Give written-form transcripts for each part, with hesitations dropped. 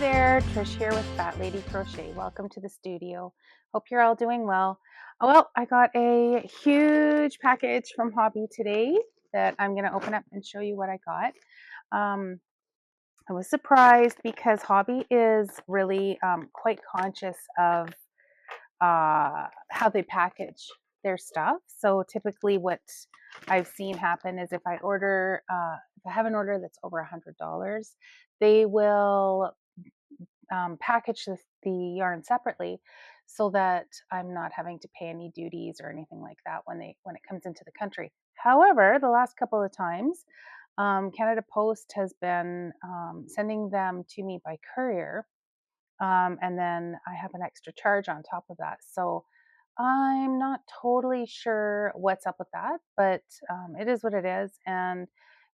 there, Trish here with Fat Lady Crochet. Welcome to the studio. Hope you're all doing well. Oh, well, I got a huge package from Hobbii today that I'm going to open up and show you what I got. I was surprised because Hobbii is really quite conscious of how they package their stuff. So typically what I've seen happen is if I have an order that's over $100, they will package the yarn separately so that I'm not having to pay any duties or anything like that when it comes into the country. However, the last couple of times, Canada Post has been sending them to me by courier, and then I have an extra charge on top of that. So I'm not totally sure what's up with that, but it is what it is, and it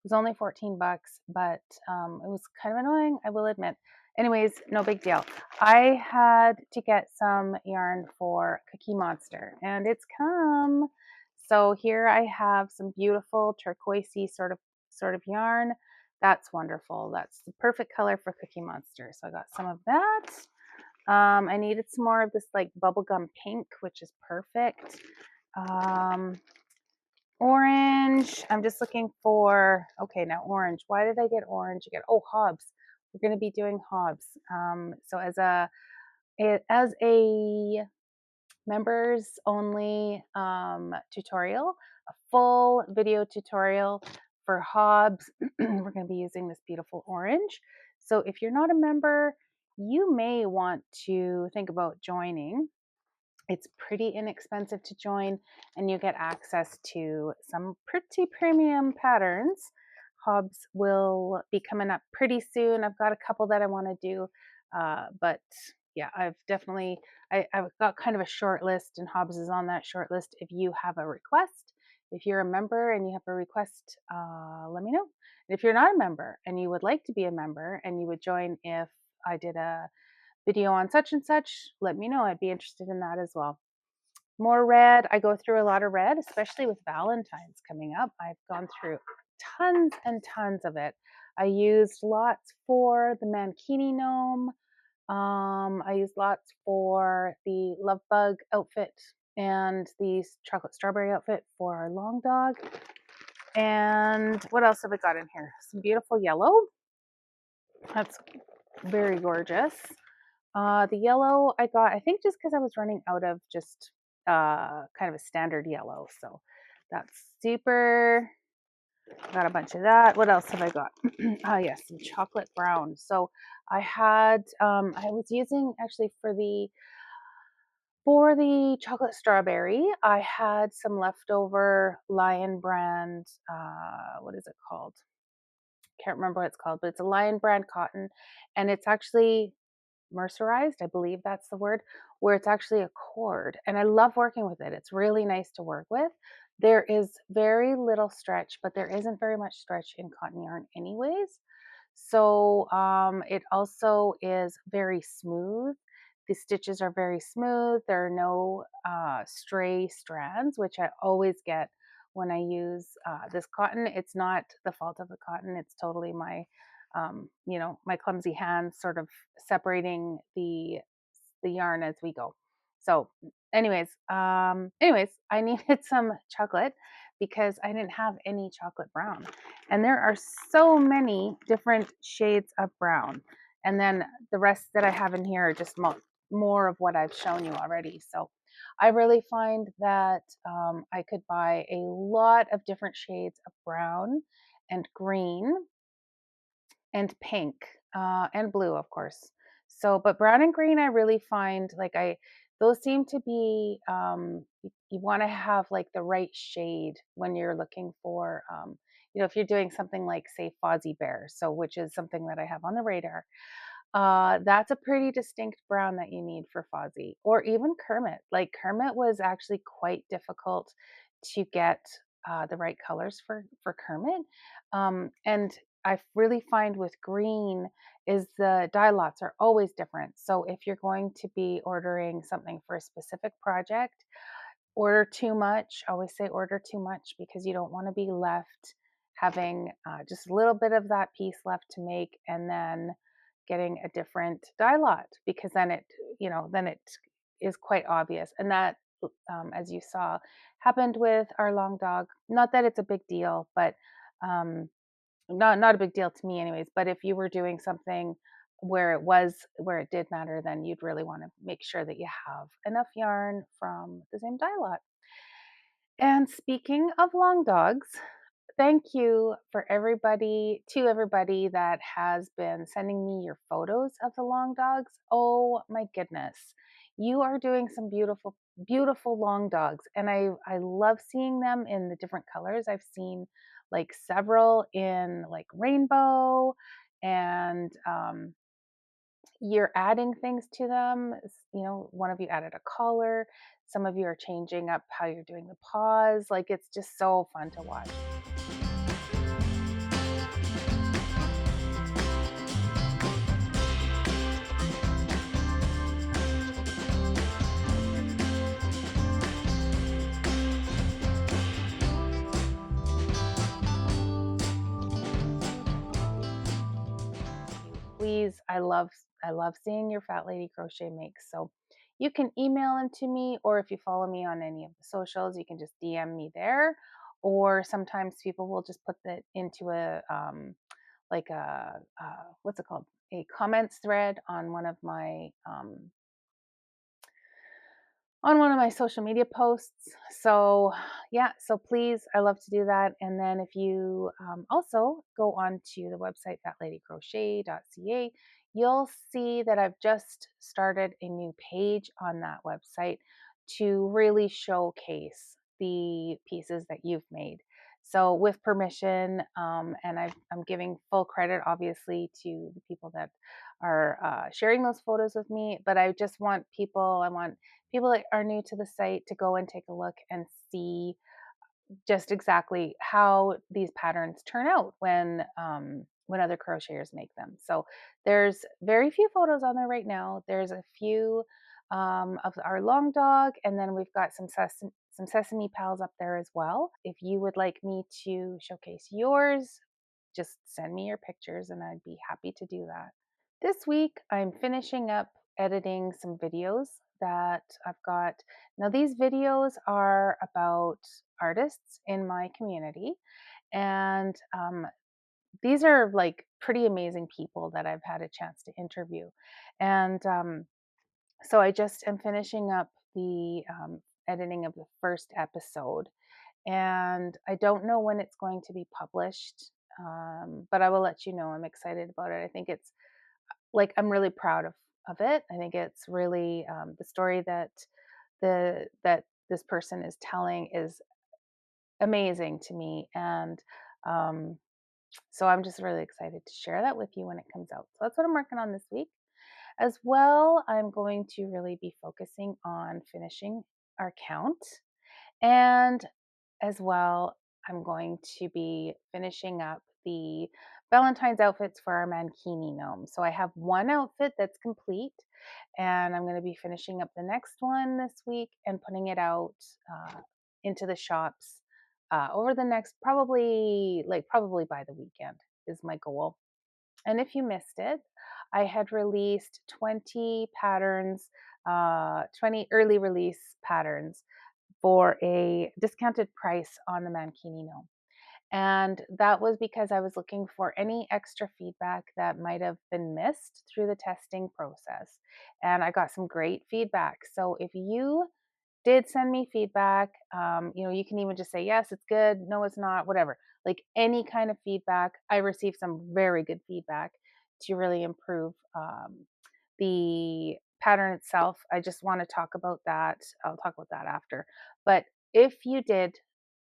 was only 14 bucks, but it was kind of annoying, I will admit. Anyways, no big deal. I had to get some yarn for Cookie Monster, and it's come. So here I have some beautiful turquoisey sort of yarn. That's wonderful. That's the perfect color for Cookie Monster. So I got some of that. I needed some more of this like bubblegum pink, which is perfect. Orange. I'm just looking for, okay, now orange. Why did I get orange again? Oh, Hobbes. We're going to be doing Hobbes. So as a members only tutorial, a full video tutorial for Hobbes, we're going to be using this beautiful orange. So if you're not a member, you may want to think about joining. It's pretty inexpensive to join, and you get access to some pretty premium patterns. Hobbes will be coming up pretty soon. I've got a couple that I want to do, but yeah, I've got kind of a short list, and Hobbes is on that short list. If you have a request, if you're a member and you have a request, let me know. And if you're not a member and you would like to be a member and you would join if I did a video on such and such, let me know. I'd be interested in that as well. More red. I go through a lot of red, especially with Valentine's coming up. I've gone through tons and tons of it. I used lots for the Mankini Gnome. I used lots for the Love Bug outfit and the chocolate strawberry outfit for our long dog. And what else have I got in here? Some beautiful yellow. That's very gorgeous. The yellow I got, I think just because I was running out of just kind of a standard yellow. So that's super. Got a bunch of that. What else have I got? Oh yes, some chocolate brown. So I was using actually for the chocolate strawberry, I had some leftover Lion brand, what is it called? Can't remember what it's called, but it's a Lion brand cotton, and it's actually mercerized, I believe that's the word, where it's actually a cord. And I love working with it. It's really nice to work with. There is very little stretch, but there isn't very much stretch in cotton yarn anyways. So it also is very smooth. The stitches are very smooth. There are no stray strands, which I always get when I use this cotton. It's not the fault of the cotton. It's totally my clumsy hands sort of separating the yarn as we go. So anyways, I needed some chocolate because I didn't have any chocolate brown. And there are so many different shades of brown. And then the rest that I have in here are just more of what I've shown you already. So I really find that I could buy a lot of different shades of brown and green and pink and blue, of course. So, but brown and green, I really find those seem to be, you want to have like the right shade when you're looking for, if you're doing something like say Fozzie Bear, so which is something that I have on the radar. That's a pretty distinct brown that you need for Fozzie, or even Kermit. Like Kermit was actually quite difficult to get the right colors for Kermit. And I really find with green is the dye lots are always different. So if you're going to be ordering something for a specific project, order too much. I always say order too much because you don't want to be left having just a little bit of that piece left to make, and then getting a different dye lot, because then it is quite obvious. And that, as you saw, happened with our long dog. Not that it's a big deal, but um, not a big deal to me anyways. But if you were doing something where it did matter, then you'd really want to make sure that you have enough yarn from the same dye lot. And speaking of long dogs, thank you to everybody that has been sending me your photos of the long dogs. Oh my goodness. You are doing some beautiful, beautiful long dogs. And I love seeing them in the different colors. I've seen like several in like rainbow, and you're adding things to them. One of you added a collar. Some of you are changing up how you're doing the paws. Like, it's just so fun to watch. Please, I love seeing your Fat Lady Crochet makes. So you can email them to me, or if you follow me on any of the socials, you can just DM me there. Or sometimes people will just put that into a like a what's it called, a comments thread on one of my social media posts. So yeah, so please, I love to do that. And then if you also go on to the website fatladycrochet.ca, you'll see that I've just started a new page on that website to really showcase the pieces that you've made. So with permission, and I'm giving full credit, obviously, to the people that are sharing those photos with me. But I just want people that are new to the site to go and take a look and see just exactly how these patterns turn out when other crocheters make them. So there's very few photos on there right now. There's a few of our long dog, and then we've got some sesame pals up there as well. If you would like me to showcase yours, just send me your pictures and I'd be happy to do that. This week, I'm finishing up editing some videos that I've got. Now, these videos are about artists in my community, and these are like pretty amazing people that I've had a chance to interview. And so I just am finishing up the editing of the first episode, and I don't know when it's going to be published, but I will let you know. I'm excited about it. I think it's like, I'm really proud of it. I think it's really the story that this person is telling is amazing to me, and um, so I'm just really excited to share that with you when it comes out. So that's what I'm working on this week. As well, I'm going to really be focusing on finishing our count, and as well, I'm going to be finishing up the Valentine's outfits for our Mankini Gnome. So I have one outfit that's complete, and I'm going to be finishing up the next one this week and putting it out into the shops over the next, probably by the weekend is my goal. And if you missed it, I had released 20 patterns, 20 early release patterns for a discounted price on the Mankini Gnome. And that was because I was looking for any extra feedback that might have been missed through the testing process. And I got some great feedback. So if you did send me feedback, you can even just say, yes, it's good, no, it's not, whatever. Like, any kind of feedback. I received some very good feedback to really improve the pattern itself. I just want to talk about that. I'll talk about that after. But if you did,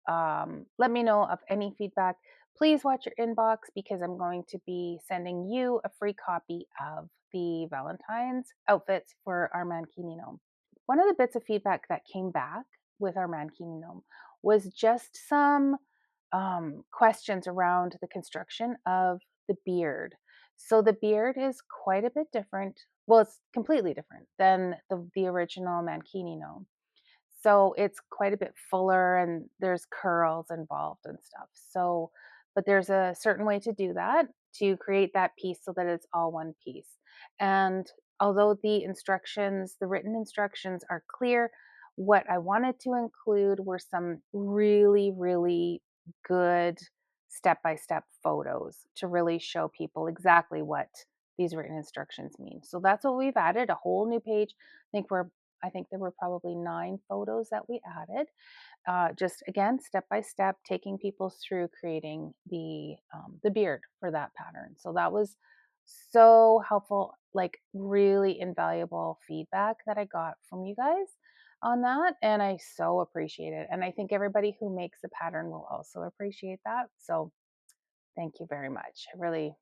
let me know of any feedback. Please watch your inbox, because I'm going to be sending you a free copy of the Valentine's outfits for our Mankini Gnome. One of the bits of feedback that came back with our Mankini Gnome was just some questions around the construction of the beard. So the beard is quite a bit different. Well, it's completely different than the original Mankini Gnome. So it's quite a bit fuller, and there's curls involved and stuff. So, but there's a certain way to do that. to create that piece so that it's all one piece. And although the instructions, the written instructions are clear, what I wanted to include were some really, really good step-by-step photos to really show people exactly what these written instructions mean. So that's what we've added, a whole new page. I think there were probably 9 photos that we added. Just again, step by step, taking people through creating the beard for that pattern. So that was so helpful, like really invaluable feedback that I got from you guys on that, and I so appreciate it. And I think everybody who makes a pattern will also appreciate that. So thank you very much. I really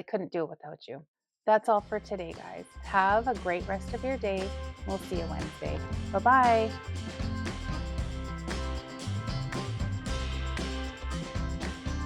couldn't do it without you. That's all for today, guys. Have a great rest of your day. We'll see you Wednesday. Bye bye.